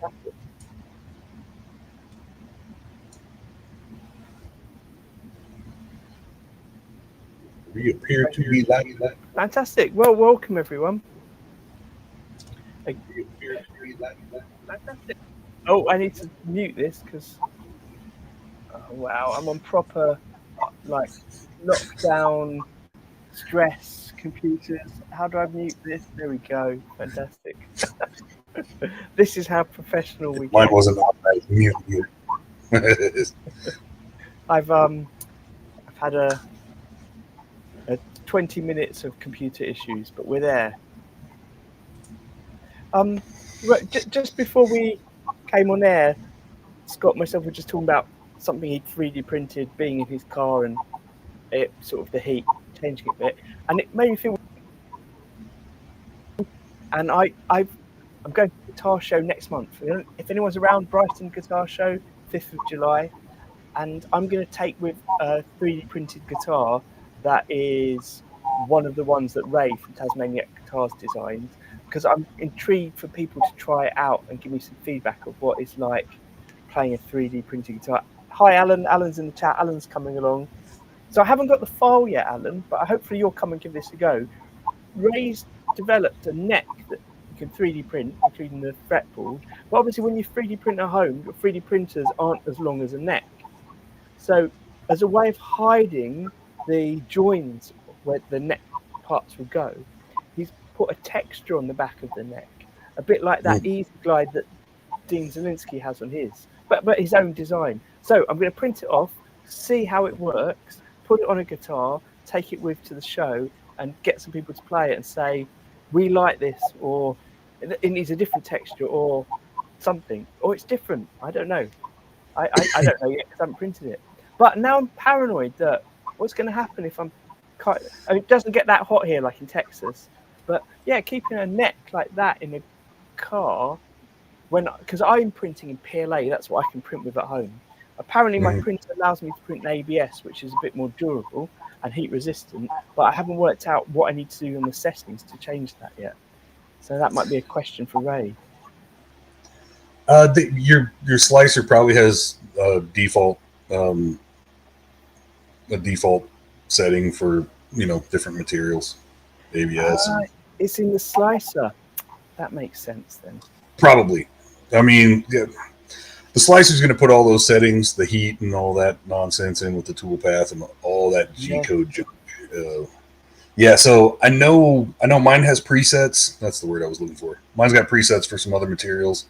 fantastic. We appear to be live. Fantastic. Well, welcome everyone. Fantastic. Oh, I need to mute this because wow, I'm on proper like lockdown stress computers. How do I mute this? There we go. Fantastic. This is how professional we Mine get. wasn't on that mute. I've had a 20 minutes of computer issues, but we're there. Right, just before we came on air, Scott and myself were just talking about something he'd 3D printed being in his car and it sort of the heat changing it a bit, and it made me feel. And I'm going to the guitar show next month. If anyone's around, Brighton Guitar Show, 5th of July, and I'm going to take with a 3D printed guitar that is one of the ones that Ray from Tasmania Guitars designed, because I'm intrigued for people to try it out and give me some feedback of what it's like playing a 3D printed guitar. Hi, Alan. Alan's in the chat. Alan's coming along. So I haven't got the file yet, Alan, but hopefully you'll come and give this a go. Ray's developed a neck that you can 3D print, including the fretboard. But obviously, when you 3D print at home, your 3D printers aren't as long as a neck. So, as a way of hiding the joins where the neck parts will go, he's put a texture on the back of the neck, a bit like that Easy Glide that Dean Zielinski has on his, but his own design. So, I'm going to print it off, see how it works, put it on a guitar, take it with to the show, and get some people to play it and say, we like this, or it needs a different texture, or something, or it's different. I don't know. I don't know yet because I haven't printed it. But now I'm paranoid that what's going to happen if it doesn't get that hot here like in Texas. But yeah, keeping a neck like that in a car, because I'm printing in PLA, that's what I can print with at home. Apparently my printer allows me to print in ABS, which is a bit more durable and heat resistant, but I haven't worked out what I need to do on the settings to change that yet. So that might be a question for Ray. Your slicer probably has a default setting for different materials, ABS. It's in the slicer. That makes sense then. Probably. I mean, yeah, the slicer's going to put all those settings, the heat and all that nonsense in with the toolpath and all that G-code junk. Yeah, so I know mine has presets. That's the word I was looking for. Mine's got presets for some other materials.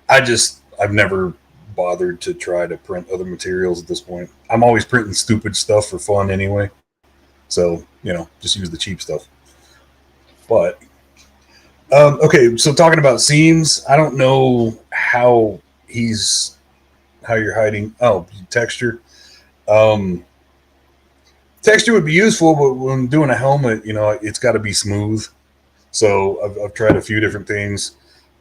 I've never bothered to try to print other materials at this point. I'm always printing stupid stuff for fun anyway. So, just use the cheap stuff. But, okay, so talking about seams, I don't know how you're hiding. Oh, texture. Texture would be useful, but when doing a helmet, it's got to be smooth. So I've tried a few different things.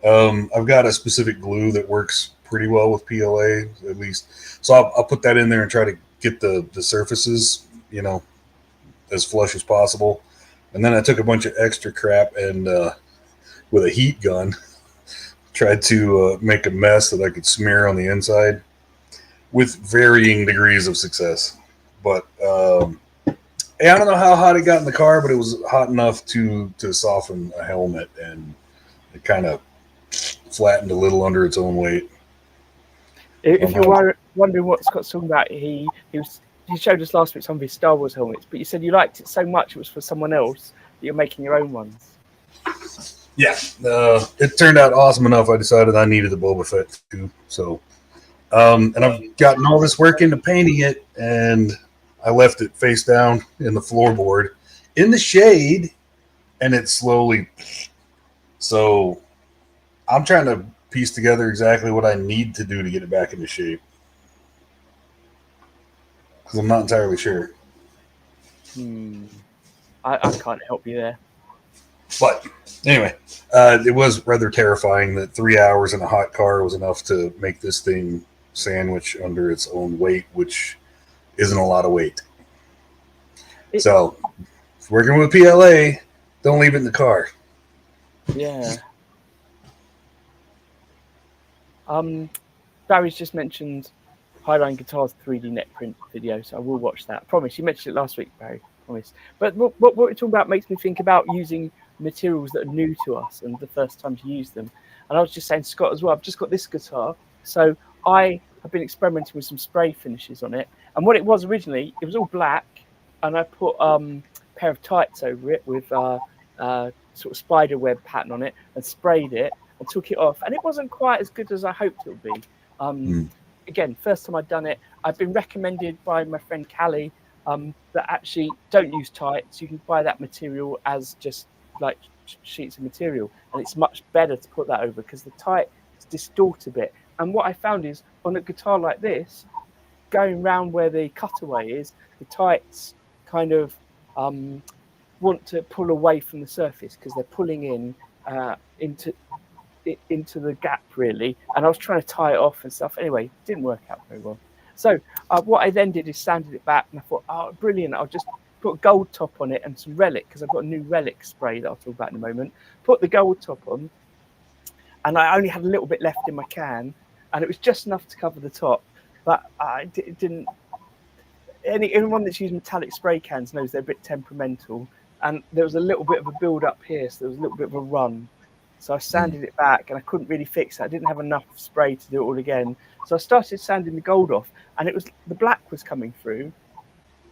I've got a specific glue that works pretty well with PLA, at least. So I'll put that in there and try to get the surfaces, as flush as possible. And then I took a bunch of extra crap and with a heat gun, tried to make a mess that I could smear on the inside with varying degrees of success. But I don't know how hot it got in the car, but it was hot enough to soften a helmet, and it kind of flattened a little under its own weight. If you're wondering what Scott's talking about, he showed us last week some of his Star Wars helmets, but you said you liked it so much it was for someone else that you're making your own ones. Yeah, it turned out awesome enough. I decided I needed the Boba Fett too. So, and I've gotten all this work into painting it, and I left it face down in the floorboard in the shade, and it's slowly. So, I'm trying to piece together exactly what I need to do to get it back into shape, because I'm not entirely sure. I can't help you there. But anyway, it was rather terrifying that 3 hours in a hot car was enough to make this thing sandwich under its own weight, which isn't a lot of weight. So, working with PLA, don't leave it in the car. Yeah. Barry's just mentioned Highline Guitars 3D net print video, so I will watch that. I promise. You mentioned it last week, Barry. I promise. But what we're talking about makes me think about using materials that are new to us and the first time to use them. And I was just saying, Scott, as well, I've just got this guitar. So I have been experimenting with some spray finishes on it. And what it was originally, it was all black. And I put a pair of tights over it with sort of spider web pattern on it and sprayed it and took it off. And it wasn't quite as good as I hoped it would be. Again, first time I'd done it. I've been recommended by my friend Callie that actually don't use tights. You can buy that material as just like sheets of material, and it's much better to put that over because the tights distort a bit. And what I found is on a guitar like this, going round where the cutaway is, the tights kind of want to pull away from the surface because they're pulling in into the gap really, and I was trying to tie it off and stuff. Anyway, it didn't work out very well. So what I then did is sanded it back, and I thought, oh, brilliant! I'll just put a gold top on it and some relic because I've got a new relic spray that I'll talk about in a moment. Put the gold top on, and I only had a little bit left in my can, and it was just enough to cover the top. But I didn't. Anyone that's used metallic spray cans knows they're a bit temperamental, and there was a little bit of a build up here, so there was a little bit of a run. So I sanded it back, and I couldn't really fix it. I didn't have enough spray to do it all again. So I started sanding the gold off, and it was the black was coming through,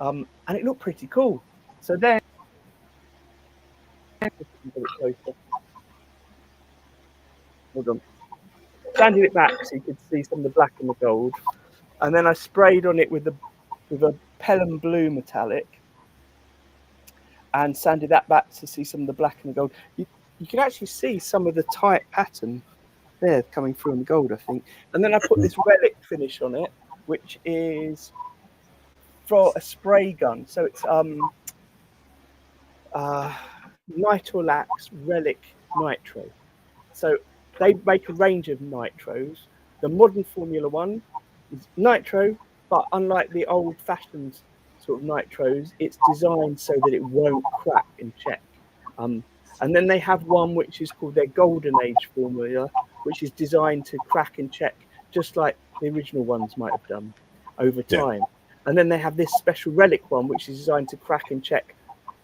and it looked pretty cool. So then, hold on, sanded it back so you could see some of the black and the gold, and then I sprayed on it with a Pelham blue metallic, and sanded that back to see some of the black and the gold. You can actually see some of the tight pattern there coming through in the gold, I think. And then I put this relic finish on it, which is for a spray gun. So it's Nitrolax Relic Nitro. So they make a range of nitros. The modern Formula One is nitro, but unlike the old-fashioned sort of nitros, it's designed so that it won't crack and check. And then they have one which is called their Golden Age formula, which is designed to crack and check, just like the original ones might have done over time. Yeah. And then they have this special relic one, which is designed to crack and check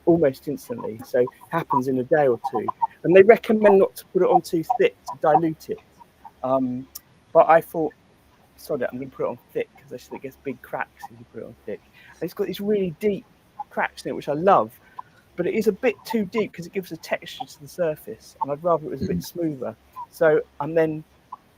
almost instantly. So it happens in a day or two. And they recommend not to put it on too thick to dilute it. But I thought, sorry, I'm going to put it on thick because I think it gets big cracks if you put it on thick. And it's got these really deep cracks in it, which I love. But it is a bit too deep because it gives a texture to the surface, and I'd rather it was a bit smoother. So I'm then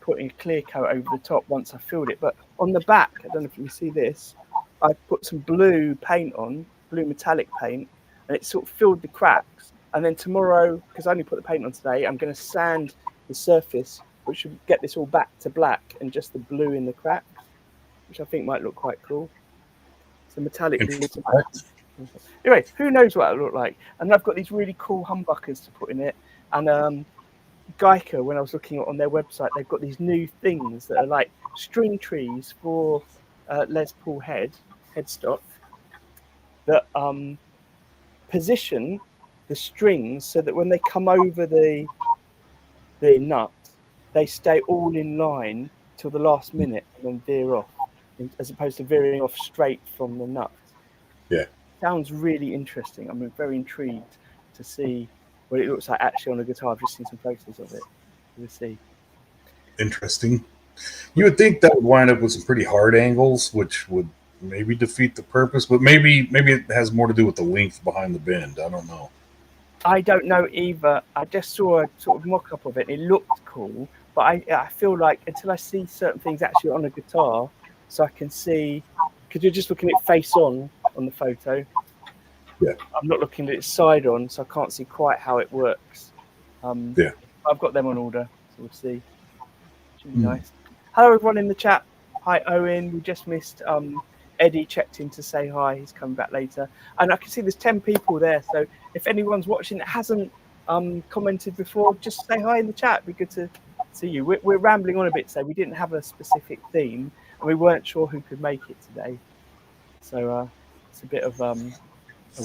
putting a clear coat over the top once I filled it. But on the back, I don't know if you can see this, I put some blue paint on, blue metallic paint, and it sort of filled the cracks. And then tomorrow, because I only put the paint on today, I'm going to sand the surface, which should get this all back to black and just the blue in the cracks, which I think might look quite cool. So metallic blue. Anyway, who knows what it'll look like? And I've got these really cool humbuckers to put in it. And Geico, when I was looking on their website, they've got these new things that are like string trees for Les Paul headstock that position the strings so that when they come over the nut, they stay all in line till the last minute and then veer off, as opposed to veering off straight from the nut. Yeah. Sounds really interesting. I'm very intrigued to see what it looks like actually on a guitar. I've just seen some photos of it. We'll see. Interesting. You would think that would wind up with some pretty hard angles, which would maybe defeat the purpose, but maybe it has more to do with the length behind the bend. I don't know. I don't know either. I just saw a sort of mock-up of it. It looked cool, but I feel like until I see certain things actually on a guitar, so I can see, because you're just looking at face on the photo. Yeah. I'm not looking at it side on, so I can't see quite how it works. Yeah. I've got them on order, so we'll see. Should be nice. Hello, everyone in the chat. Hi, Owen. We just missed Eddie checked in to say hi. He's coming back later. And I can see there's 10 people there. So if anyone's watching that hasn't commented before, just say hi in the chat. It'd be good to see you. We're rambling on a bit today. We didn't have a specific theme, and we weren't sure who could make it today. So it's a bit of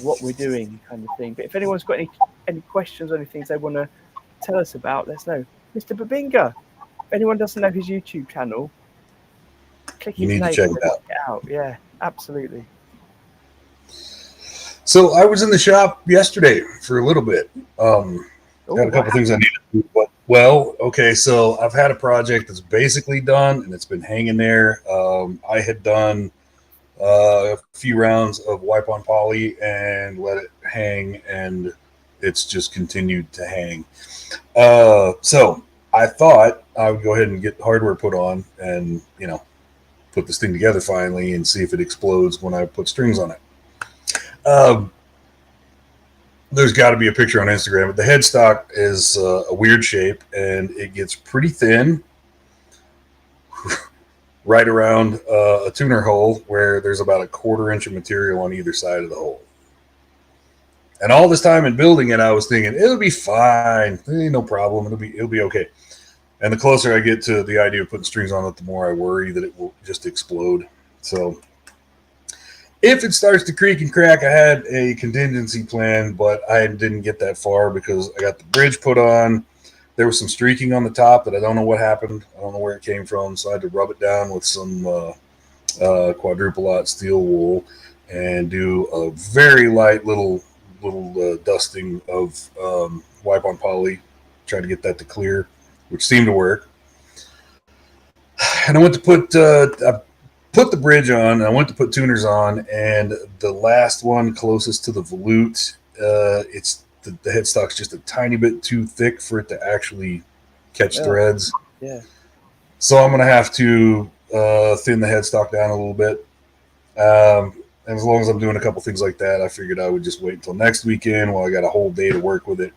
what we're doing kind of thing. But if anyone's got any questions or anything they want to tell us about, let us know. Mr. Babinga, anyone doesn't know his YouTube channel, click You his need to name check and it out. check it out. Yeah, absolutely. So I was in the shop yesterday for a little bit. Got a couple things I needed to do. But, well, okay, so I've had a project that's basically done, and it's been hanging there. I had done a few rounds of wipe on poly and let it hang, and it's just continued to hang. So I thought I would go ahead and get hardware put on and, put this thing together finally and see if it explodes when I put strings on it. There's got to be a picture on Instagram. The headstock is a weird shape, and it gets pretty thin right around a tuner hole where there's about a 1/4 inch of material on either side of the hole. And all this time in building it, I was thinking it'll be fine. There ain't no problem. It'll be okay. And the closer I get to the idea of putting strings on it, the more I worry that it will just explode. So if it starts to creak and crack, I had a contingency plan, but I didn't get that far because I got the bridge put on. There was some streaking on the top that I don't know what happened. I don't know where it came from, so I had to rub it down with some quadruple aught steel wool and do a very light little dusting of wipe on poly, try to get that to clear, which seemed to work. And I went to put the bridge on, and I went to put tuners on, and the last one closest to the volute, it's the headstock's just a tiny bit too thick for it to actually catch threads. Yeah. So I'm going to have to thin the headstock down a little bit. And as long as I'm doing a couple things like that, I figured I would just wait until next weekend while I got a whole day to work with it,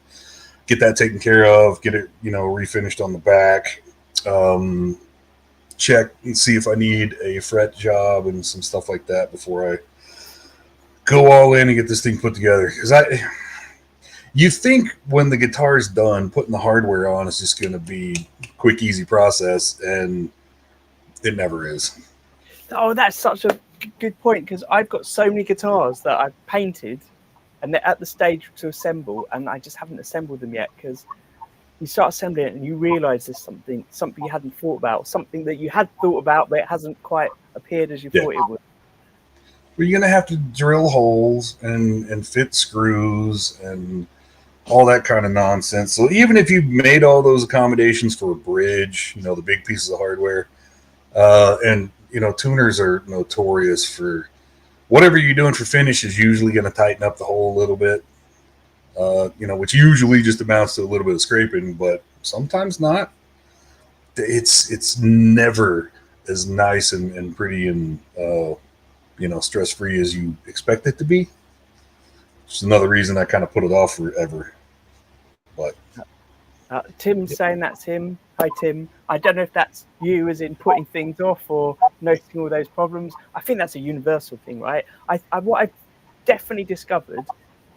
get that taken care of, get it, refinished on the back, check and see if I need a fret job and some stuff like that before I go all in and get this thing put together. Because you think when the guitar's done, putting the hardware on is just going to be a quick, easy process, and it never is. Oh, that's such a good point, because I've got so many guitars that I've painted and they're at the stage to assemble, and I just haven't assembled them yet, because you start assembling it and you realize there's something you hadn't thought about, something that you had thought about but it hasn't quite appeared as you thought it would. Well, you're going to have to drill holes and fit screws and all that kind of nonsense. So even if you made all those accommodations for a bridge, the big pieces of hardware, and tuners are notorious for whatever you're doing for finish is usually going to tighten up the hole a little bit, which usually just amounts to a little bit of scraping, but sometimes not. It's never as nice and pretty and stress-free as you expect it to be. It's another reason I kind of put it off forever. But Tim's saying that's him. Hi, Tim. I don't know if that's you, as in putting things off or noticing all those problems. I think that's a universal thing, right? What I've definitely discovered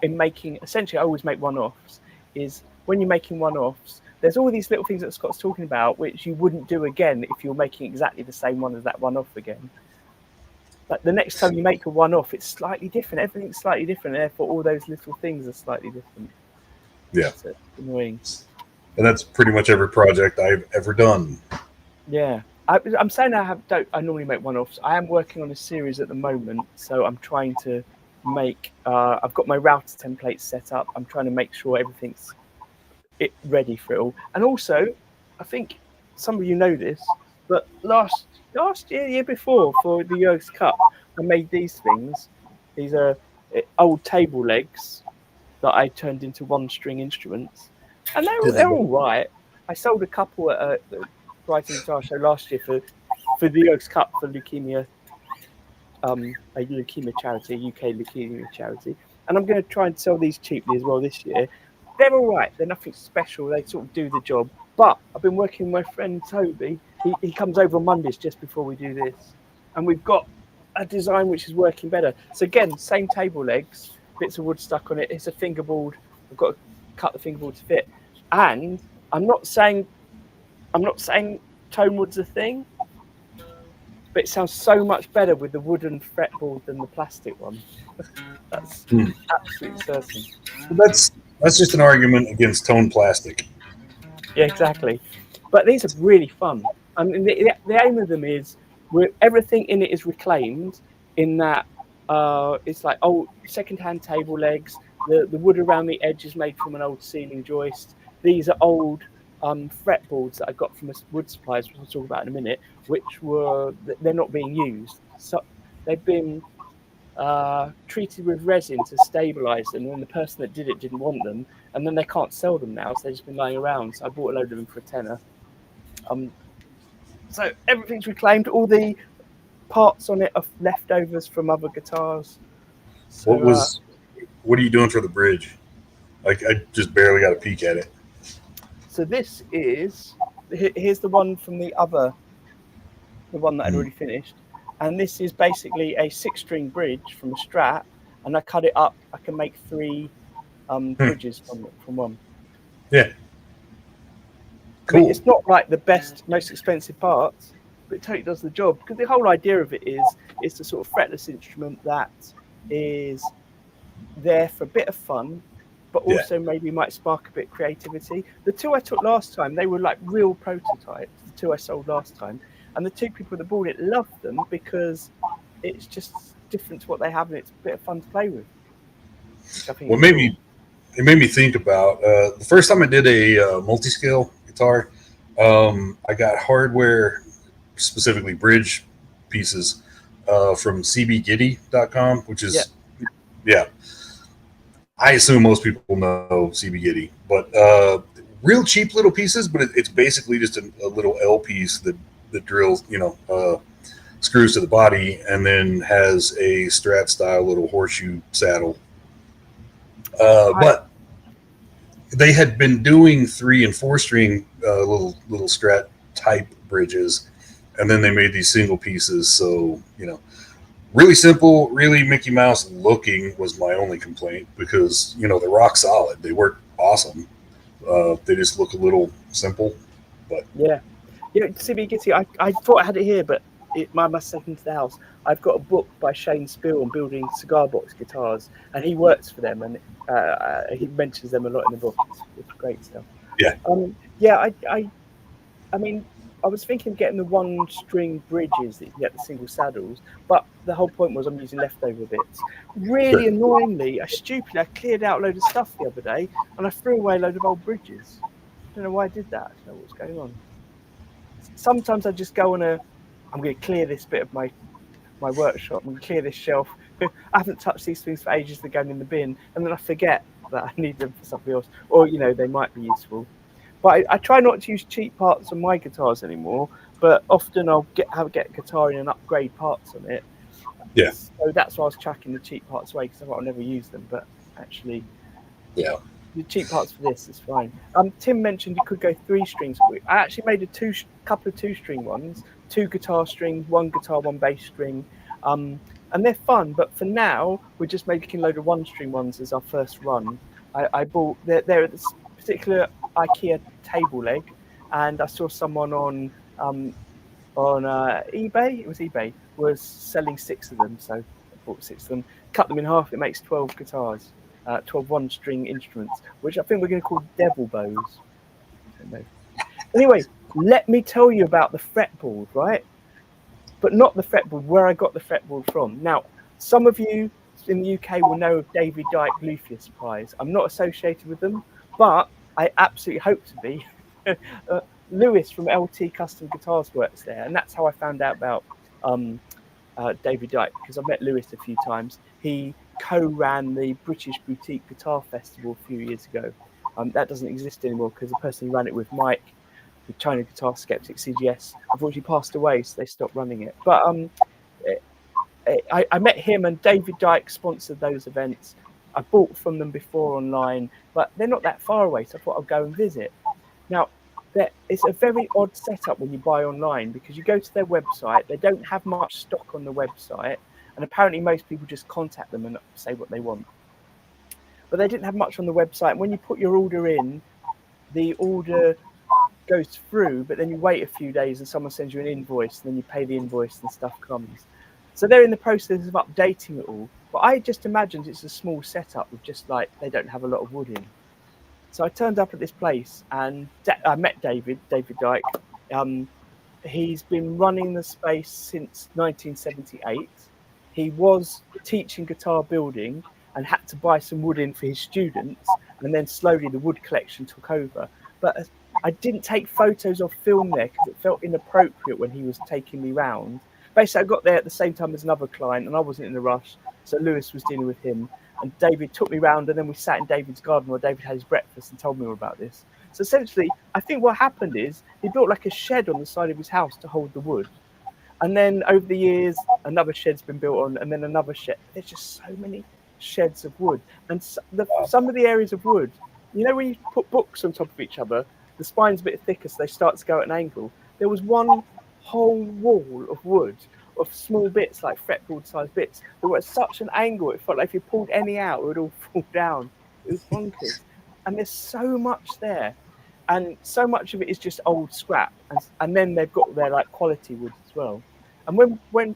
in making, essentially, I always make one-offs, is when you're making one-offs, there's all these little things that Scott's talking about which you wouldn't do again if you're making exactly the same one as that one-off again. But the next time you make a one-off, it's slightly different. Everything's slightly different, and therefore all those little things are slightly different. Yeah. So it's annoying. And that's pretty much every project I've ever done. Yeah. I'm saying I normally make one-offs. I am working on a series at the moment, so I'm trying to make, I've got my router templates set up. I'm trying to make sure everything's ready for it all. And also, I think some of you know this, but last year before, for the US Cup, I made these things. These are old table legs that I turned into one-string instruments, and they're all right. I sold a couple at the Brighton Guitar Show last year for the US Cup for leukemia, a leukemia charity, a UK leukemia charity, and I'm going to try and sell these cheaply as well this year. They're all right. They're nothing special. They sort of do the job. But I've been working with my friend Toby. He comes over on Mondays just before we do this, and we've got a design which is working better. So again, same table legs, bits of wood stuck on it. It's a fingerboard. I've got to cut the fingerboard to fit. And I'm not saying tone wood's a thing, but it sounds so much better with the wooden fretboard than the plastic one. That's absolutely certain. That's just an argument against tone plastic. Yeah, exactly. But these are really fun. I mean, the aim of them is everything in it is reclaimed. In that, it's like old second-hand table legs. The wood around the edge is made from an old ceiling joist. These are old fretboards that I got from a wood suppliers, which I'll talk about in a minute, which they're not being used. So they've been treated with resin to stabilize them, and the person that did it didn't want them, and then they can't sell them now, so they've just been lying around. So I bought a load of them for a tenner. So everything's reclaimed. All the parts on it are leftovers from other guitars. What So was? What are you doing for the bridge? Like I just barely got a peek at it. so this is here's the one from the one that I'd already finished, and this is basically a 6-string bridge from a Strat, and I cut it up. I can make 3 bridges from one. Yeah. I mean, Cool. it's not like the best, most expensive parts, but it totally does the job. Because the whole idea of it is it's a sort of fretless instrument that is there for a bit of fun, but also maybe might spark a bit of creativity. The 2 I took last time, they were like real prototypes. The 2 I sold last time, and the 2 people that bought it loved them because it's just different to what they have, and it's a bit of fun to play with. Which I think Well, it made me think about the first time I did a multi-scale guitar. I got hardware, specifically bridge pieces, from CBGiddy.com, which is yeah. I assume most people know CBGiddy, but real cheap little pieces. But it's basically just a little L piece that drills, screws to the body, and then has a Strat style little horseshoe saddle. But they had been doing 3 and 4 string little Strat type bridges, and then they made these single pieces. So really simple, really Mickey Mouse looking was my only complaint, because they're rock solid. They work awesome. They just look a little simple, but CBGiddy. I thought I had it here, but it must have taken to the house. I've got a book by Shane Spill on building cigar box guitars, and he works for them, and he mentions them a lot in the book. It's great stuff. I mean, I was thinking of getting the 1-string bridges that you can get the single saddles, but the whole point was I'm using leftover bits. Really annoyingly, I cleared out a load of stuff the other day, and I threw away a load of old bridges. I don't know why I did that. I don't know what's going on. Sometimes I just go on I'm going to clear this bit of my workshop. I'm going to clear this shelf. I haven't touched these things for ages. They're going in the bin, and then I forget that I need them for something else, or they might be useful. But I try not to use cheap parts on my guitars anymore. But often I'll get a guitar in and upgrade parts on it. Yeah. So that's why I was chucking the cheap parts away, because I thought I'll never use them. But actually, the cheap parts for this is fine. Tim mentioned you could go 3 strings. I actually made a couple of 2-string ones, 2 guitar strings, 1 guitar, 1 bass string, and they're fun. But for now, we're just making a load of 1-string ones as our first run. I bought they're this particular IKEA table leg, and I saw someone on eBay. It was eBay was selling 6 of them, so I bought 6 of them. Cut them in half. It makes 12 guitars. 12 1-string instruments, which I think we're going to call devil bows. I don't know. Anyway, let me tell you about the fretboard, right? But not the fretboard, where I got the fretboard from. Now, some of you in the UK will know of David Dyke luthier supplies. I'm not associated with them, but I absolutely hope to be. Lewis from LT Custom Guitars works there, and that's how I found out about David Dyke, because I've met Lewis a few times. He co-ran the British Boutique Guitar Festival a few years ago. That doesn't exist anymore, because the person who ran it with Mike, the China Guitar Skeptic, CGS, unfortunately passed away, so they stopped running it. But I met him, and David Dyke sponsored those events. I bought from them before online, but they're not that far away, so I thought I'll go and visit. Now, it's a very odd setup when you buy online, because you go to their website, they don't have much stock on the website, and apparently most people just contact them and say what they want. But they didn't have much on the website. When you put your order in, the order goes through, but then you wait a few days and someone sends you an invoice, and then you pay the invoice and stuff comes. So they're in the process of updating it all. But I just imagined it's a small setup with just they don't have a lot of wood in. So I turned up at this place and I met David Dyke. He's been running the space since 1978. He was teaching guitar building and had to buy some wood in for his students, and then slowly the wood collection took over. But I didn't take photos or film there because it felt inappropriate when he was taking me round. Basically, I got there at the same time as another client, and I wasn't in a rush, so Lewis was dealing with him. And David took me round, and then we sat in David's garden while David had his breakfast and told me all about this. So essentially, I think what happened is he built like a shed on the side of his house to hold the wood. And then over the years, another shed's been built on, and then another shed. There's just so many sheds of wood. And some of the areas of wood, you know, when you put books on top of each other, the spine's a bit thicker, so they start to go at an angle. There was one whole wall of wood of small bits, like fretboard-sized bits, that were at such an angle, it felt like if you pulled any out, it would all fall down. It was bonkers. And there's so much there. And so much of it is just old scrap. And then they've got their like quality wood as well. And when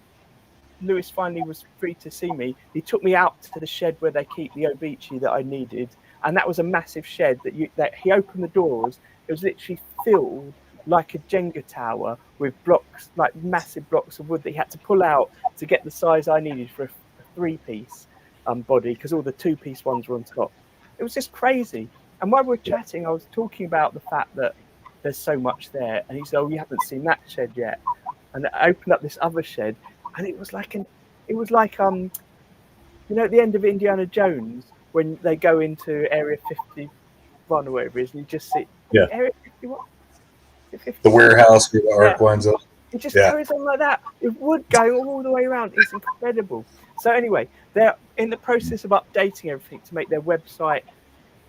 Lewis finally was free to see me, he took me out to the shed where they keep the obici that I needed. And that was a massive shed that he opened the doors. It was literally filled like a Jenga tower with blocks, like massive blocks of wood that he had to pull out to get the size I needed for a three-piece body, because all the two-piece ones were on top. It was just crazy. And while we were chatting, I was talking about the fact that there's so much there. And he said, "Oh, you haven't seen that shed yet." And I opened up this other shed, and it was like you know, at the end of Indiana Jones when they go into Area 51 or whatever it is, and you just see Area 51. The warehouse where the arc winds up. It just carries on like that. With wood going all the way around. It's incredible. So anyway, they're in the process of updating everything to make their website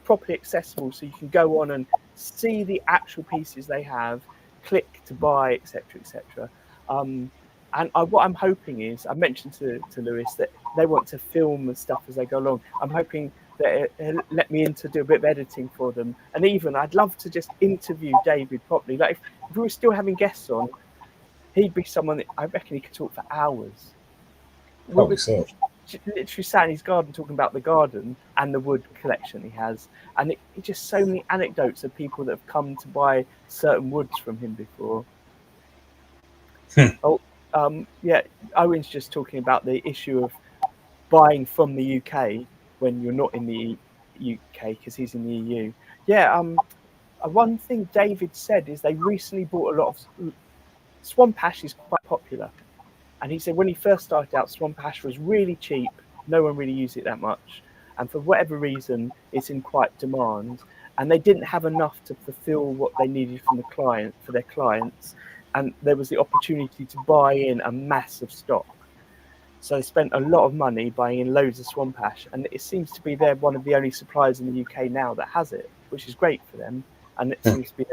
properly accessible, so you can go on and see the actual pieces they have, click to buy, etc., etc. And what I'm hoping is, I mentioned to Lewis that they want to film and stuff as they go along. I'm hoping that it'll let me in to do a bit of editing for them. And even I'd love to just interview David properly. Like if we were still having guests on, he'd be someone that I reckon he could talk for hours. Probably so. Literally sat in his garden talking about the garden and the wood collection he has. And it just so many anecdotes of people that have come to buy certain woods from him before. Owen's just talking about the issue of buying from the UK when you're not in the UK because he's in the EU. One thing David said is they recently bought a lot of swamp ash is quite popular, and he said when he first started out, swamp ash was really cheap. No one really used it that much, and for whatever reason, it's in quite demand. And they didn't have enough to fulfill what they needed from their clients. And there was the opportunity to buy in a massive stock. So they spent a lot of money buying in loads of swamp ash. And it seems to be they're one of the only suppliers in the UK now that has it, which is great for them. And it seems to be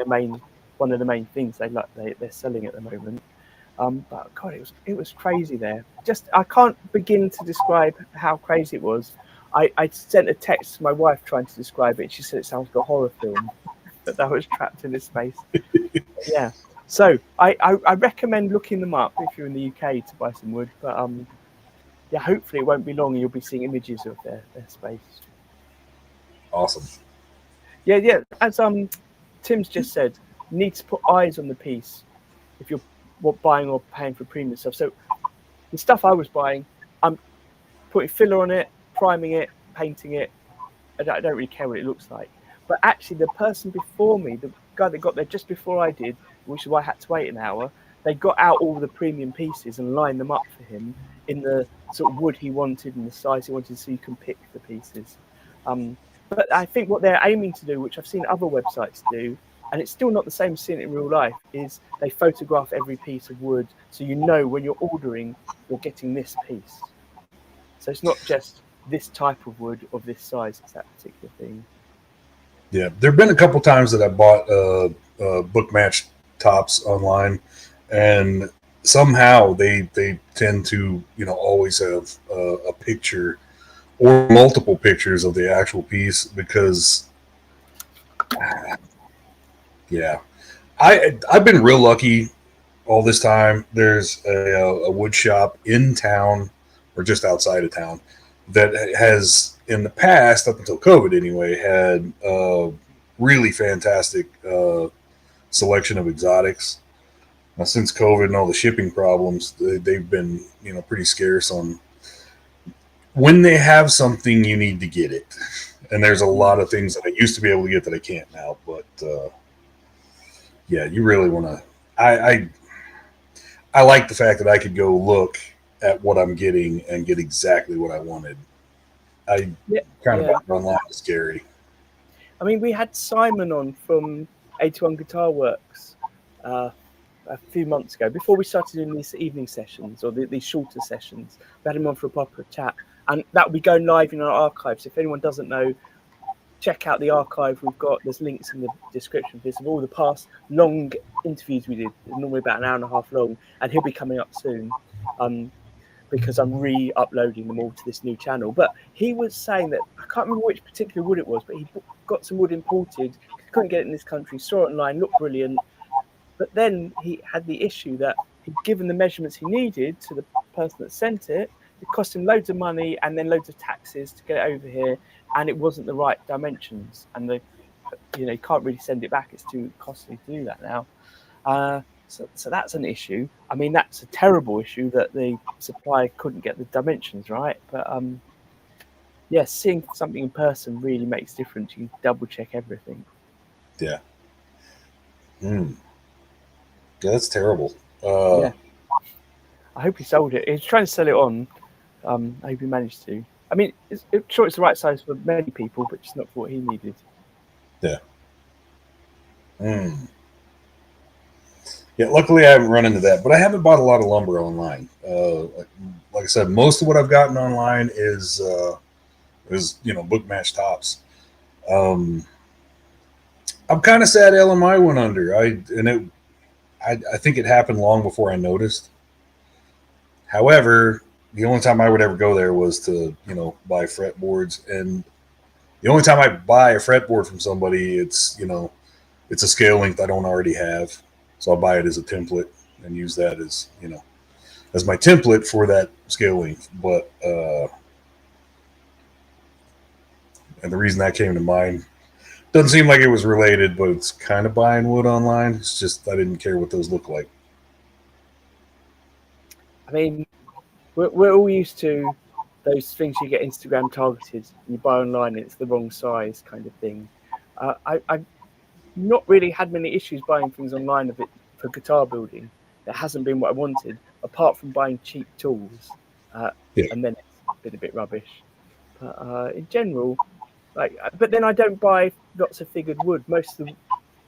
one of the main things they're selling at the moment. But God, it was crazy there. Just I can't begin to describe how crazy it was. I sent a text to my wife trying to describe it. She said it sounds like a horror film, that I was trapped in this space. Yeah. So I recommend looking them up if you're in the UK to buy some wood. But hopefully it won't be long and you'll be seeing images of their space. Awesome. Yeah. As Tim's just said, you need to put eyes on the piece if you're buying or paying for premium stuff. So the stuff I was buying, I'm putting filler on it, priming it, painting it. I don't really care what it looks like. But actually, the person before me, the guy that got there just before I did, which is why I had to wait an hour, they got out all the premium pieces and lined them up for him in the sort of wood he wanted and the size he wanted, so you can pick the pieces. But I think what they're aiming to do, which I've seen other websites do, and it's still not the same as seeing it in real life, is they photograph every piece of wood so you know when you're ordering, you're getting this piece. So it's not just this type of wood of this size, it's that particular thing. Yeah, there have been a couple times that I bought book match tops online, and somehow they tend to always have a picture or multiple pictures of the actual piece because I've been real lucky all this time. There's a wood shop in town or just outside of town that has in the past, up until COVID anyway, had really fantastic selection of exotics. Now, since COVID and all the shipping problems, they've been pretty scarce on when they have something you need to get it. And there's a lot of things that I used to be able to get that I can't now. But yeah, you really want to. I like the fact that I could go look at what I'm getting and get exactly what I wanted. I kind of online is scary. I mean, we had Simon on from 81 Guitar Works a few months ago, before we started doing these evening sessions or these shorter sessions. We had him on for a proper chat, and that will be going live in our archives. If anyone doesn't know, check out the archive we've got. There's links in the description for this of all the past long interviews we did, normally about an hour and a half long, and he'll be coming up soon because I'm re-uploading them all to this new channel. But he was saying that, I can't remember which particular wood it was, but he got some wood imported, couldn't get it in this country, saw it online, looked brilliant, but then he had the issue that he'd given the measurements he needed to the person that sent it. It cost him loads of money and then loads of taxes to get it over here, and it wasn't the right dimensions. And you can't really send it back; it's too costly to do that now. So that's an issue. I mean, that's a terrible issue that the supplier couldn't get the dimensions right. But yeah, seeing something in person really makes a difference. You can double check everything. Yeah. Yeah, that's terrible. Yeah. I hope he sold it. He was trying to sell it on. I hope he managed to. I mean, it's the right size for many people, but just not for what he needed. Yeah. Yeah, luckily I haven't run into that, but I haven't bought a lot of lumber online. Like I said, most of what I've gotten online is book match tops. I'm kind of sad LMI went under. I think it happened long before I noticed. However, the only time I would ever go there was to buy fretboards, and the only time I buy a fretboard from somebody, it's a scale length I don't already have. So I'll buy it as a template and use that as as my template for that scale length. But and the reason that came to mind doesn't seem like it was related, but it's kind of buying wood online. It's just I didn't care what those look like. I mean, we're all used to those things you get Instagram targeted. You buy online, it's the wrong size kind of thing. I've not really had many issues buying things online of it for guitar building. It hasn't been what I wanted, apart from buying cheap tools, and then it's been a bit rubbish. But in general, but then I don't buy lots of figured wood. Most of the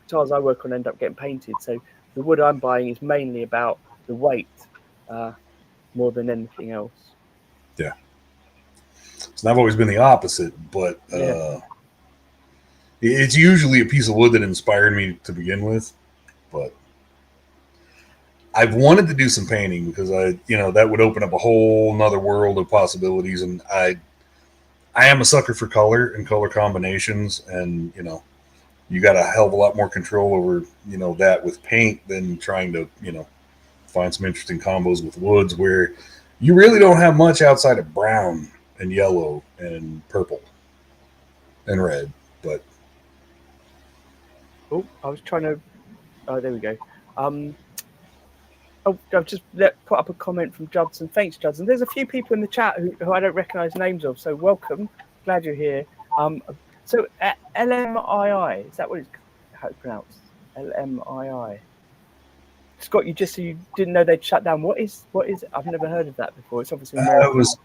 guitars I work on end up getting painted, so the wood I'm buying is mainly about the weight more than anything else. Yeah. So I've always been the opposite, but it's usually a piece of wood that inspired me to begin with. But I've wanted to do some painting because that would open up a whole nother world of possibilities. And I am a sucker for color and color combinations. And, you got a hell of a lot more control over, that with paint than trying to, find some interesting combos with woods where you really don't have much outside of brown and yellow and purple and red. But I was trying to. Oh, there we go. I've just put up a comment from Judson. Thanks, Judson. There's a few people in the chat who I don't recognise names of, so welcome. Glad you're here. So LMII, is that how it's pronounced? LMII. Scott, you didn't know they'd shut down. What is it? I've never heard of that before. It's obviously it was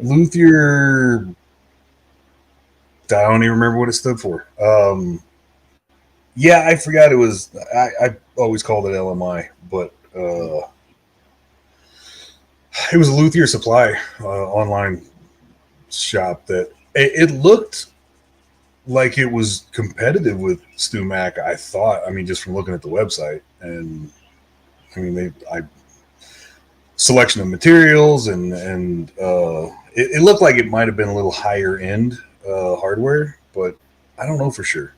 luthier. I don't even remember what it stood for. Yeah, I forgot it was. I always called it LMI, but it was a luthier supply online shop that it looked like it was competitive with Stu Mac. I thought. I mean, just from looking at the website, and I mean, selection of materials and it looked like it might have been a little higher end hardware, but I don't know for sure.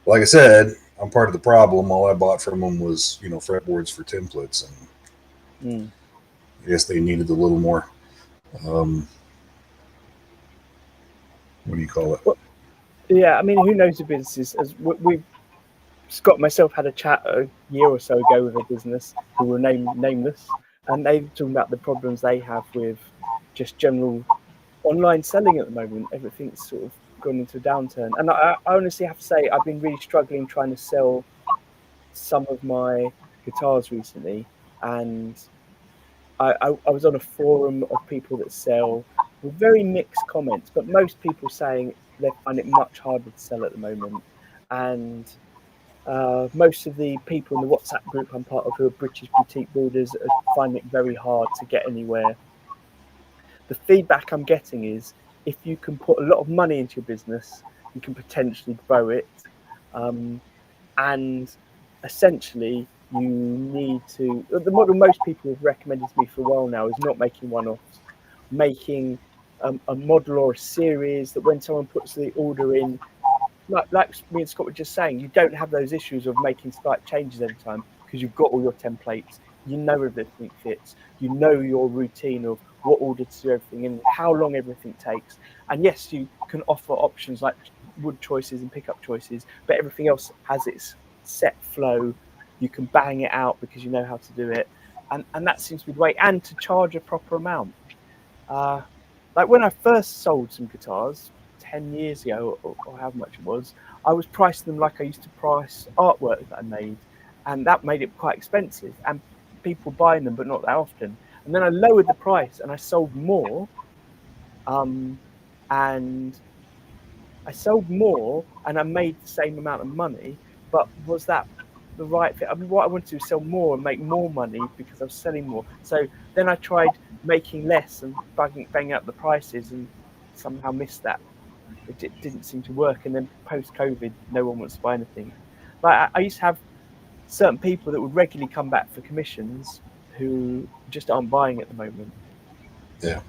Like I said, I'm part of the problem. All I bought from them was fretboards for templates, and I guess they needed a little more. What do you call it? Well, yeah, I mean, who knows the businesses? As we've Scott and myself had a chat a year or so ago with a business who will nameless, and they were talking about the problems they have with just general online selling at the moment. Everything's sort of gone into a downturn, and I honestly have to say I've been really struggling trying to sell some of my guitars recently, and I was on a forum of people that sell with very mixed comments, but most people saying they find it much harder to sell at the moment, and most of the people in the WhatsApp group I'm part of who are British boutique builders are finding it very hard to get anywhere. The feedback I'm getting is if you can put a lot of money into your business, you can potentially grow it. And essentially, you need to. The model most people have recommended to me for a while now is not making one offs, making a model or a series that when someone puts the order in, like me and Scott were just saying, you don't have those issues of making slight changes every time because you've got all your templates. You know everything fits. You know your routine of what order to do everything and how long everything takes. And yes, you can offer options like wood choices and pickup choices, but everything else has its set flow. You can bang it out because you know how to do it. And that seems to be the way. And to charge a proper amount. Like when I first sold some guitars 10 years ago, or how much it was, I was pricing them like I used to price artwork that I made. And that made it quite expensive. And people buying them, but not that often. And then I lowered the price and I sold more. And I sold more and I made the same amount of money. But was that the right fit? I mean, what I wanted to do was sell more and make more money because I was selling more. So then I tried making less and banging up the prices and somehow missed that. It didn't seem to work. And then post-COVID, no one wants to buy anything. Like I used to have certain people that would regularly come back for commissions who just aren't buying at the moment. Yeah.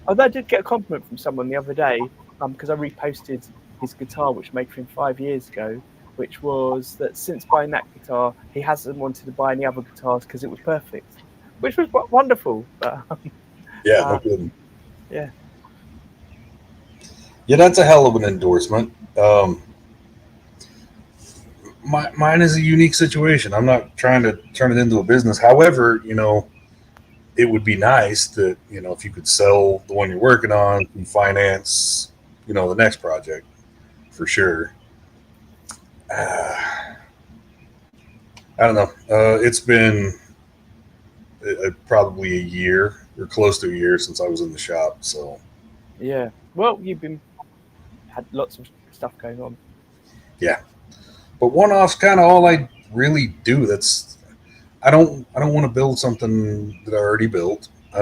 Although I did get a compliment from someone the other day because I reposted his guitar, which I made for him 5 years ago, which was that since buying that guitar, he hasn't wanted to buy any other guitars because it was perfect, which was wonderful. But Yeah, no kidding. Yeah. Yeah, that's a hell of an endorsement. Mine is a unique situation. I'm not trying to turn it into a business. However, it would be nice that, if you could sell the one you're working on and finance, the next project for sure. I don't know. It's been probably a year or close to a year since I was in the shop. So Yeah. Well, you've had lots of stuff going on. yeah, but one-off's kind of all I really do. I don't want to build something that I already built. I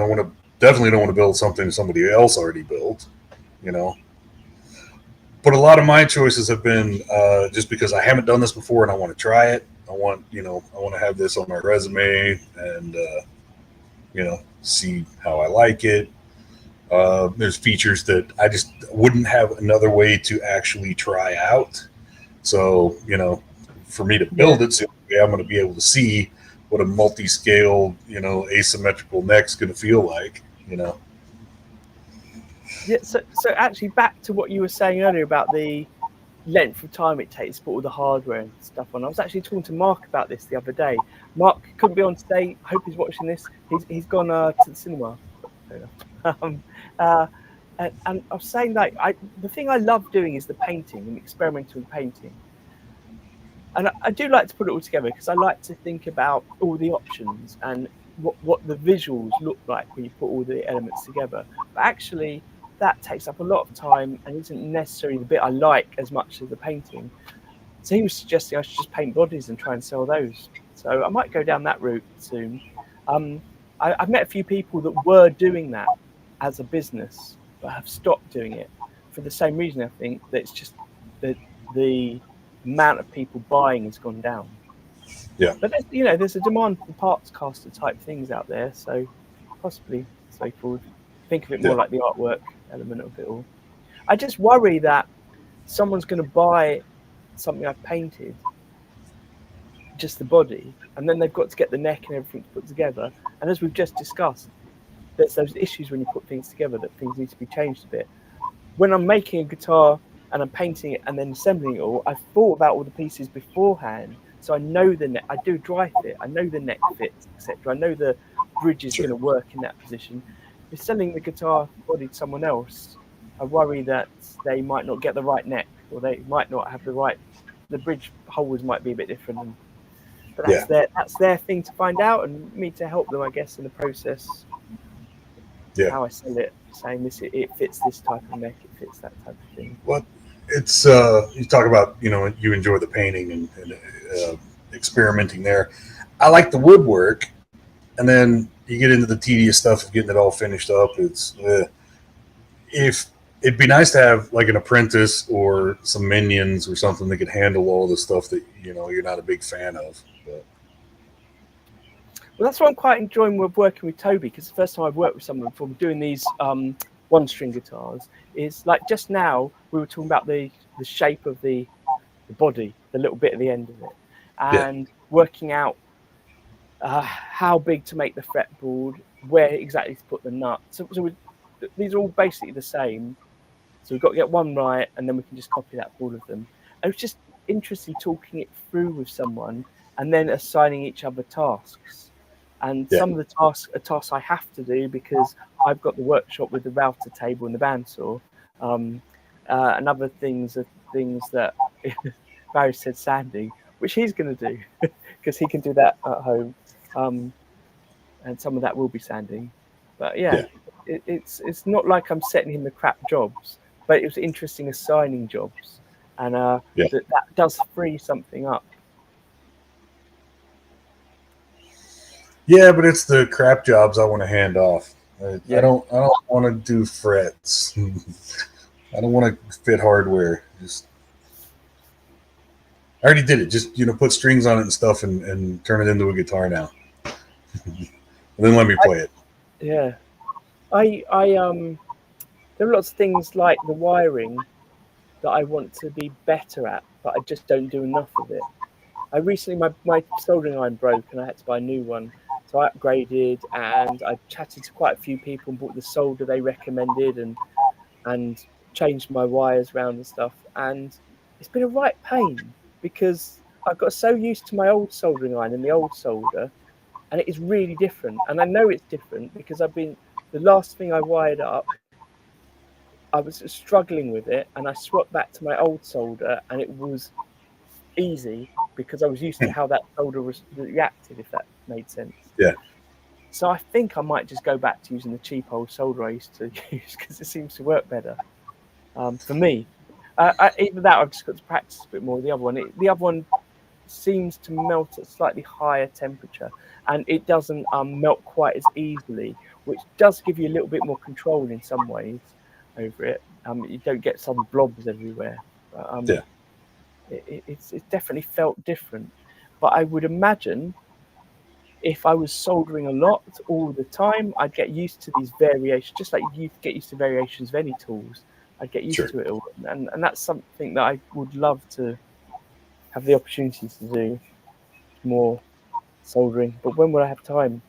definitely don't want to build something somebody else already built, you know. But a lot of my choices have been just because I haven't done this before and I want to try it. I want to have this on my resume and see how I like it. There's features that I just wouldn't have another way to actually try out. So, for me to build it, so I'm going to be able to see what a multi-scale, asymmetrical neck's going to feel like, Yeah. So actually, back to what you were saying earlier about the length of time it takes to put all the hardware and stuff on. I was actually talking to Mark about this the other day. Mark couldn't be on today. I hope he's watching this. He's gone to the cinema. uh, and I was saying the thing I love doing is the painting and experimental painting. And I do like to put it all together because I like to think about all the options and what the visuals look like when you put all the elements together. But actually, that takes up a lot of time and isn't necessarily the bit I like as much as the painting. So he was suggesting I should just paint bodies and try and sell those. So I might go down that route soon. I've met a few people that were doing that as a business, but have stopped doing it for the same reason. I think that it's just the amount of people buying has gone down. Yeah. But there's a demand for parts caster type things out there, so possibly straightforward. Think of it more like the artwork element of it all. I just worry that someone's going to buy something I've painted, just the body, and then they've got to get the neck and everything put together. And as we've just discussed, there's those issues when you put things together that things need to be changed a bit. When I'm making a guitar and I'm painting it and then assembling it all, I've thought about all the pieces beforehand. So I know the neck, I do dry fit, I know the neck fits, etc. I know the bridge is Sure. going to work in that position. If selling the guitar body to someone else, I worry that they might not get the right neck, or they might not have the bridge holes might be a bit different. But Yeah. that's their thing to find out, and me to help them, I guess, in the process. Yeah. How I sell it, saying this, it fits this type of neck, it fits that type of thing. Well, it's you talk about you enjoy the painting and experimenting there. I like the woodwork, and then you get into the tedious stuff of getting it all finished up. It's if it'd be nice to have like an apprentice or some minions or something that could handle all the stuff that you're not a big fan of. But Well, that's what I'm quite enjoying with working with Toby, because the first time I've worked with someone from doing these one-string guitars is like just now we were talking about the shape of the body, the little bit at the end of it, yeah, and working out how big to make the fretboard, where exactly to put the nut. So these are all basically the same. So we've got to get one right, and then we can just copy that for all of them. And it's just interesting talking it through with someone and then assigning each other tasks. And yeah, some of the tasks are tasks I have to do because I've got the workshop with the router table and the bandsaw. And other things are things that Barry said sanding, which he's going to do because he can do that at home. And some of that will be sanding. But yeah, yeah, it's not like I'm setting him the crap jobs, but it was interesting assigning jobs, and yeah. that does free something up. Yeah, but it's the crap jobs I want to hand off. I Yeah, don't want to do frets. I don't want to fit hardware. Just I already did it. Just put strings on it and stuff, and turn it into a guitar now. And then let me play it. yeah. I there are lots of things like the wiring that I want to be better at, but I just don't do enough of it. I recently my soldering iron broke and I had to buy a new one. So I upgraded and I chatted to quite a few people and bought the solder they recommended and changed my wires around and stuff. And it's been a right pain because I got so used to my old soldering iron and the old solder, and it is really different. And I know it's different because the last thing I wired up, I was struggling with it, and I swapped back to my old solder, and it was easy because I was used to how that solder reacted, if that made sense. Yeah, So I think I might just go back to using the cheap old solder I used to use because it seems to work better for me. Either that, I've just got to practice a bit more. The other one seems to melt at slightly higher temperature, and it doesn't melt quite as easily, which does give you a little bit more control in some ways over it. You don't get some blobs everywhere. But, yeah, it's definitely felt different. But I would imagine if I was soldering a lot all the time, I'd get used to these variations, just like you get used to variations of any tools. I'd get used sure. to it all, and that's something that I would love to have the opportunity to do more soldering. But when will I have time?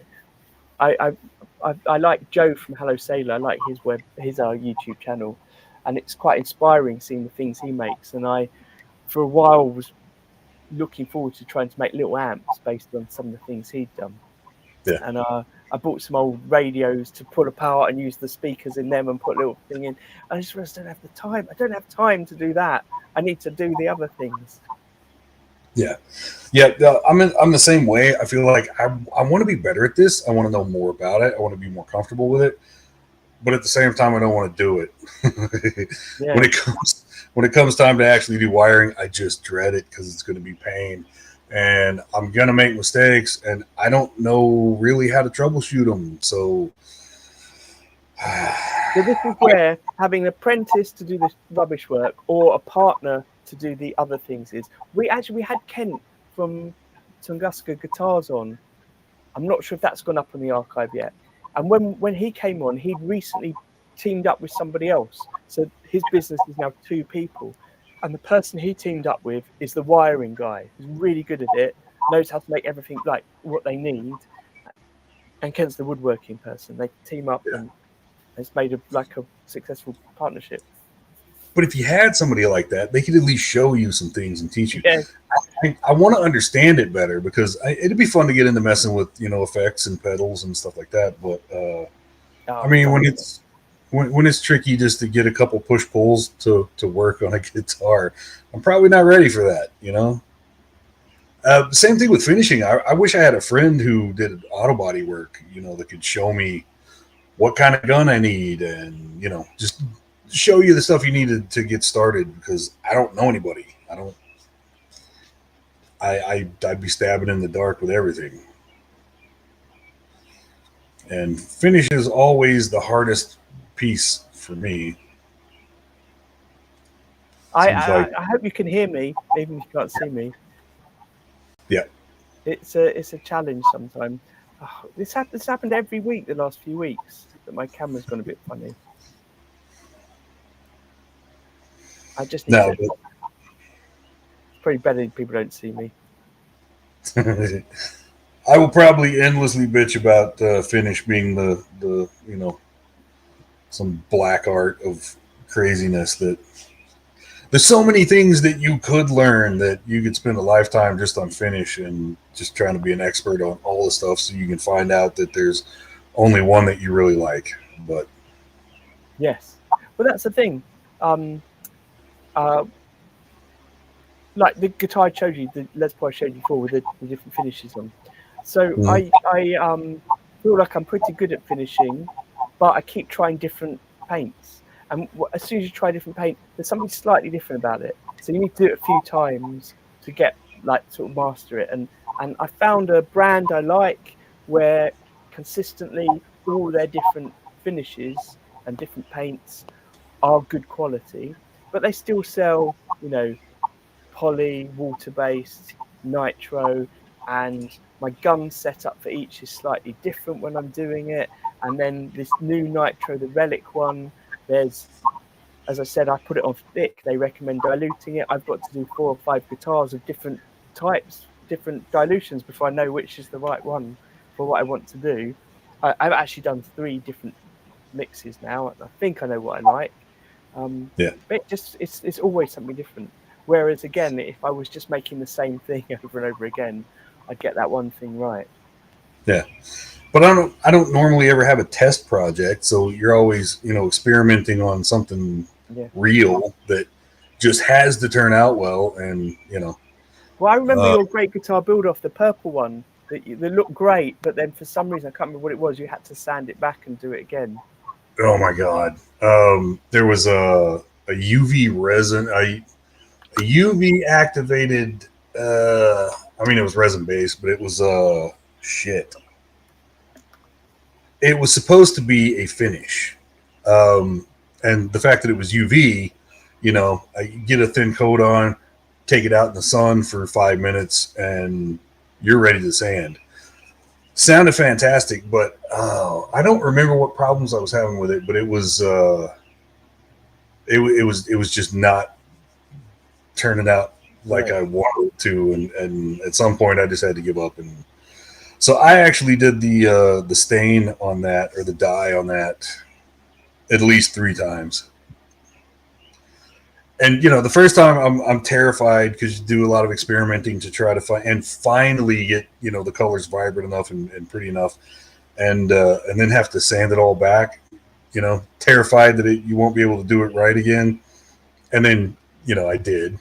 I like Joe from Hello Sailor. I like his YouTube channel, and it's quite inspiring seeing the things he makes. And I, for a while, was looking forward to trying to make little amps based on some of the things he'd done. Yeah, And I bought some old radios to pull apart and use the speakers in them and put a little thing in. And I just realized I don't have the time. I don't have time to do that. I need to do the other things. yeah, yeah. I'm the same way. I feel like I want to be better at this. I want to know more about it. I want to be more comfortable with it. But at the same time, I don't want to do it. Yeah. When it comes time to actually do wiring, I just dread it because it's going to be pain, and I'm going to make mistakes, and I don't know really how to troubleshoot them. So, So this is where having an apprentice to do the rubbish work or a partner to do the other things is. We had Kent from Tunguska Guitars on. I'm not sure if that's gone up on the archive yet. And when he came on, he'd recently teamed up with somebody else. So his business is now 2 people. And the person he teamed up with is the wiring guy, who's really good at it, knows how to make everything like what they need. And Kent's the woodworking person. They team up yeah. and it's made a successful partnership. But if you had somebody like that, they could at least show you some things and teach you. Yeah. I want to understand it better because it'd be fun to get into messing with, effects and pedals and stuff like that. But I mean, when it's tricky just to get a couple push pulls to work on a guitar, I'm probably not ready for that. Same thing with finishing. I wish I had a friend who did auto body work, that could show me what kind of gun I need and, just show you the stuff you needed to get started because I don't know anybody. I'd be stabbing in the dark with everything. And finish is always the hardest piece for me. I hope you can hear me, even if you can't see me. Yeah. It's a challenge sometimes. Oh, this happened every week the last few weeks, that my camera's gone a bit funny. I just need to... It's probably better if people don't see me. I will probably endlessly bitch about finish being the some black art of craziness that there's so many things that you could learn that you could spend a lifetime just on finish and just trying to be an expert on all the stuff so you can find out that there's only one that you really like. But yes, well that's the thing. Like the guitar I showed you, the Les Paul I showed you before with the different finishes on. So I feel like I'm pretty good at finishing, but I keep trying different paints. And as soon as you try different paint, there's something slightly different about it. So you need to do it a few times to get sort of master it. And I found a brand I like where consistently all their different finishes and different paints are good quality, but they still sell, poly, water-based, nitro, and my gun setup for each is slightly different when I'm doing it. And then this new nitro, the Relic one, there's, as I said, I put it on thick. They recommend diluting it. I've got to do 4 or 5 guitars of different types, different dilutions before I know which is the right one for what I want to do. I've actually done 3 different mixes now, and I think I know what I like. But it's always something different. Whereas again, if I was just making the same thing over and over again, I'd get that one thing right. Yeah. But I don't normally ever have a test project, so you're always, experimenting on something real that just has to turn out well, and Well, I remember your great guitar build off, the purple one, that looked great, but then for some reason I can't remember what it was. You had to sand it back and do it again. Oh my god! There was a UV resin, a UV activated. It was resin based, but it was shit. It was supposed to be a finish, and the fact that it was UV, I get a thin coat on, take it out in the sun for 5 minutes, and you're ready to sand. Sounded fantastic, but I don't remember what problems I was having with it. But it was it was just not turning out like I wanted it to, and at some point I just had to give up. And so I actually did the stain on that, or the dye on that, at least 3 times. And the first time I'm terrified because you do a lot of experimenting to try to find and finally get the colors vibrant enough and pretty enough, and then have to sand it all back. Terrified that you won't be able to do it right again. And then I did.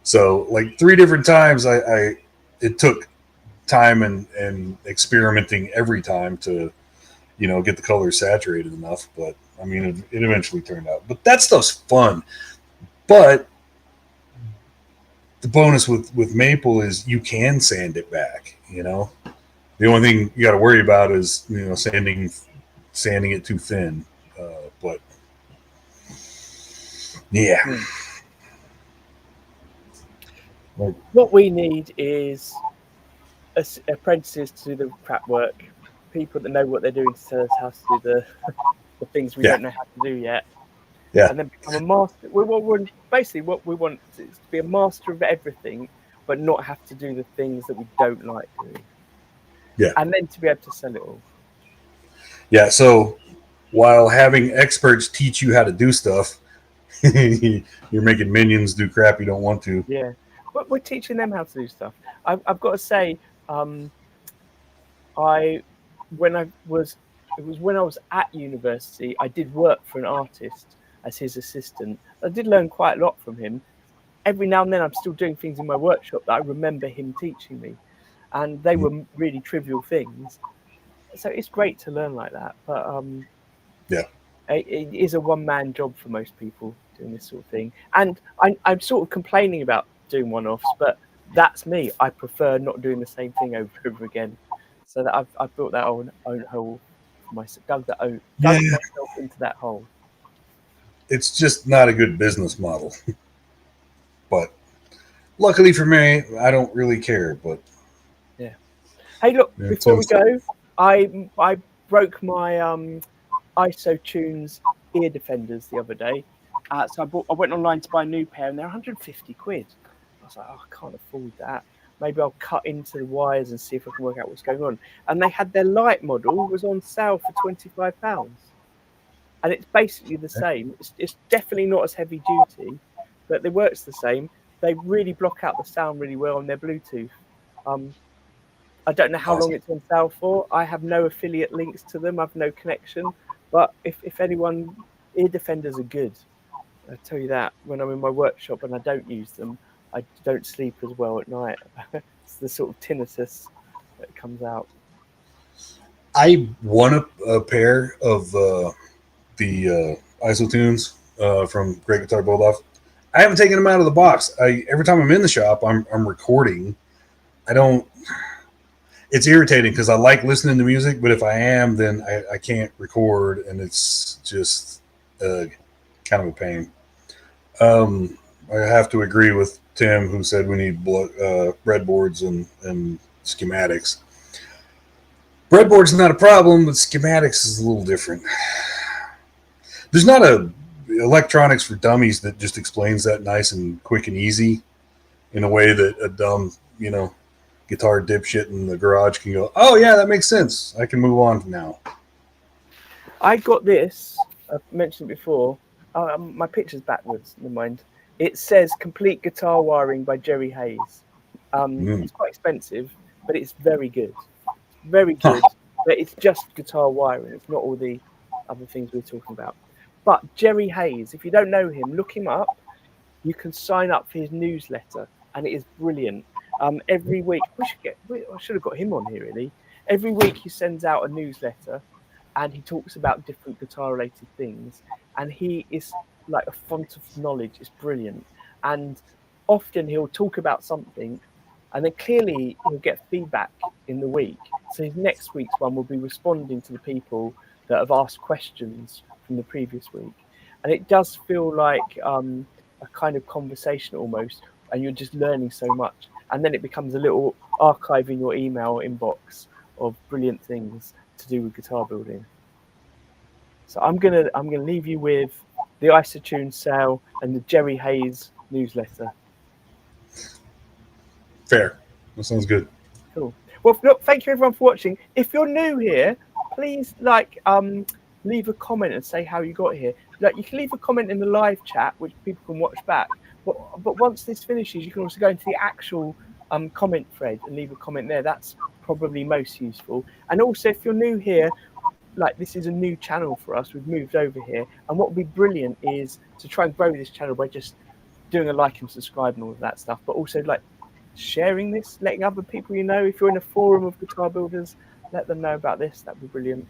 So 3 different times it took time and experimenting every time to get the colors saturated enough. But I mean it eventually turned out. But that stuff's fun. But the bonus with maple is you can sand it back. The only thing you got to worry about is sanding it too thin. But yeah. What we need is apprentices to do the prep work, people that know what they're doing to tell us how to do the things we don't know how to do yet. Yeah. And then become a master. Basically, what we want is to be a master of everything, but not have to do the things that we don't like doing. Yeah. And then to be able to sell it all. Yeah. So while having experts teach you how to do stuff, You're making minions do crap you don't want to. Yeah, but we're teaching them how to do stuff. I've got to say, I when I was it was when I was at university, I did work for an artist as his assistant. I did learn quite a lot from him. Every now and then, I'm still doing things in my workshop that I remember him teaching me, and they were really trivial things. So it's great to learn like that. But Yeah. it is a one-man job for most people doing this sort of thing. And I'm sort of complaining about doing one-offs, but that's me. I prefer not doing the same thing over and over again. So that I've built that own hole for myself, dug Yeah. myself into that hole. It's just not a good business model. But luckily for me, I don't really care. But Yeah. Hey, look, yeah, before we go, I broke my ISO Tunes ear defenders the other day. So I went online to buy a new pair, and they're 150 quid. I was like, oh, I can't afford that. Maybe I'll cut into the wires and see if I can work out what's going on. And they had their light model was on sale for £25, and it's basically the same. It's definitely not as heavy duty, but it works the same. They really block out the sound really well on their Bluetooth. I don't know how long awesome. it's on sale for. I have no affiliate links to them. I've no connection. But if anyone, ear defenders are good. I tell you that when I'm in my workshop and I don't use them, I don't sleep as well at night. It's the sort of tinnitus that comes out. I won a pair of the isotunes from Great Guitar Build Off. I haven't taken them out of the box. Every time I'm in the shop, I'm recording. I don't. It's irritating because I like listening to music, but if I am, then I can't record, and it's just kind of a pain. I have to agree with Tim, who said we need breadboards and schematics. Breadboard's not a problem, but schematics is a little different. There's not a electronics for dummies that just explains that nice and quick and easy in a way that a dumb, guitar dipshit in the garage can go, oh yeah, that makes sense. I can move on now. I got this. I've mentioned it before. My picture's backwards. Never mind. It says "Complete Guitar Wiring" by Jerry Hayes. It's quite expensive, but it's very good. Very good. But it's just guitar wiring. It's not all the other things we're talking about. But Jerry Hayes, if you don't know him, look him up. You can sign up for his newsletter, and it is brilliant. Every week, I should have got him on here really. Every week he sends out a newsletter, and he talks about different guitar-related things. And he is like a font of knowledge. It's brilliant. And often he'll talk about something, and then clearly he'll get feedback in the week. So his next week's one will be responding to the people that have asked questions from the previous week. And it does feel like a kind of conversation almost, and you're just learning so much. And then it becomes a little archive in your email inbox of brilliant things to do with guitar building. So I'm gonna leave you with the Isotune sale and the Jerry Hayes newsletter. Fair. That sounds good. Cool. Well, look, thank you everyone for watching. If you're new here, please leave a comment and say how you got here. You can leave a comment in the live chat, which people can watch back. But once this finishes, you can also go into the actual comment thread and leave a comment there. That's probably most useful. And also, if you're new here, this is a new channel for us. We've moved over here, and what would be brilliant is to try and grow this channel by just doing a like and subscribe and all of that stuff, but also sharing this, letting other people if you're in a forum of guitar builders, let them know about this. That'd be brilliant.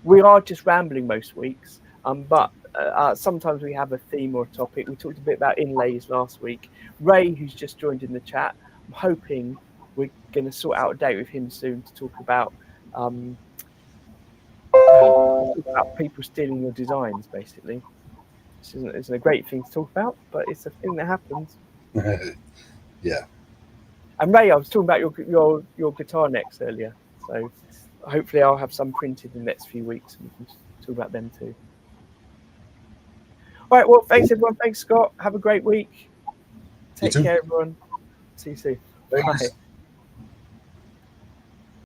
We are just rambling most weeks, but sometimes we have a theme or a topic. We talked a bit about inlays last week. Ray, who's just joined in the chat, I'm hoping we're going to sort out a date with him soon to talk about people stealing your designs, basically. This isn't a great thing to talk about, but it's a thing that happens. Yeah. And Ray, I was talking about your guitar necks earlier, so hopefully I'll have some printed in the next few weeks, and we can talk about them too. All right, well, thanks everyone. Thanks, Scott. Have a great week. Take care, everyone. See you soon. Bye.